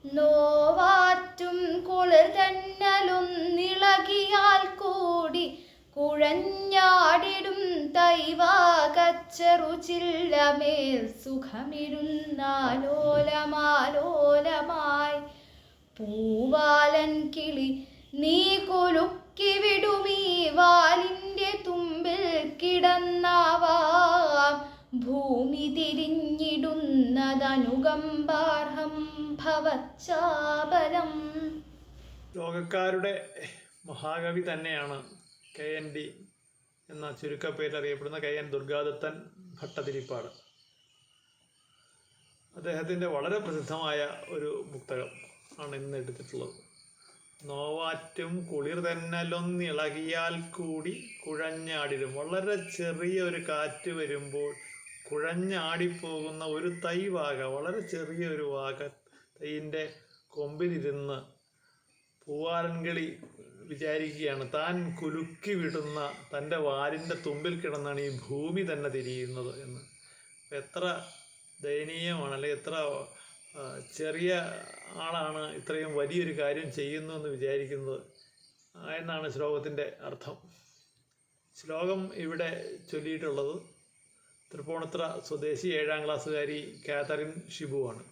നോവാറ്റും കുളിർ തന്നലൊന്നിളകിയാൽ കൂടി കുഴഞ്ഞാടിടും തൈവാകച്ചെറു ചില്ലമേൽ സുഖമിരുന്നാലോലമാലോലമായി പൂവാലൻ കിളി നീ കുലുക്കി വിടുമീ വാലിൻ്റെ തുമ്പിൽ കിടന്നാവാം ഭൂമി തിരിഞ്ഞിടുന്നതനുകമ്പാർഹം ഭവച്ചാപലം. ലോകക്കാരുടെ മഹാകവി തന്നെയാണ് KND എന്ന ചുരുക്കപ്പേരിൽ അറിയപ്പെടുന്ന KN ദുർഗാദത്തൻ ഭട്ടതിരിപ്പാട്. അദ്ദേഹത്തിൻ്റെ വളരെ പ്രസിദ്ധമായ ഒരു മുക്തകം ആണ് ഇന്ന് എടുത്തിട്ടുള്ളത്. നോവാറ്റും കുളിർ തന്നലൊന്നിളകിയാൽ കൂടി കുഴഞ്ഞാടിലും. വളരെ ചെറിയ ഒരു കാറ്റ് വരുമ്പോൾ കുഴഞ്ഞാടിപ്പോകുന്ന ഒരു തൈ വാക, വളരെ ചെറിയ ഒരു വാക തൈൻ്റെ കൊമ്പിലിരുന്ന് പൂവാലൻകിളി വിചാരിക്കുകയാണ് താൻ കുലുക്കി വിടുന്ന തൻ്റെ വാലിൻ്റെ തുമ്പിൽ കിടന്നാണ് ഈ ഭൂമി തന്നെ തിരിയുന്നത് എന്ന്. എത്ര ദയനീയമാണ്, അല്ലെങ്കിൽ എത്ര ചെറിയ ആളാണ് ഇത്രയും വലിയൊരു കാര്യം ചെയ്യുന്നു എന്ന് വിചാരിക്കുന്നത് എന്നാണ് ശ്ലോകത്തിൻ്റെ അർത്ഥം. ശ്ലോകം ഇവിടെ ചൊല്ലിയിട്ടുള്ളത് തൃപ്പൂണിത്തുറ സ്വദേശി 7ാം ക്ലാസ്സുകാരി കാതറിൻ ഷിബുവാണ്.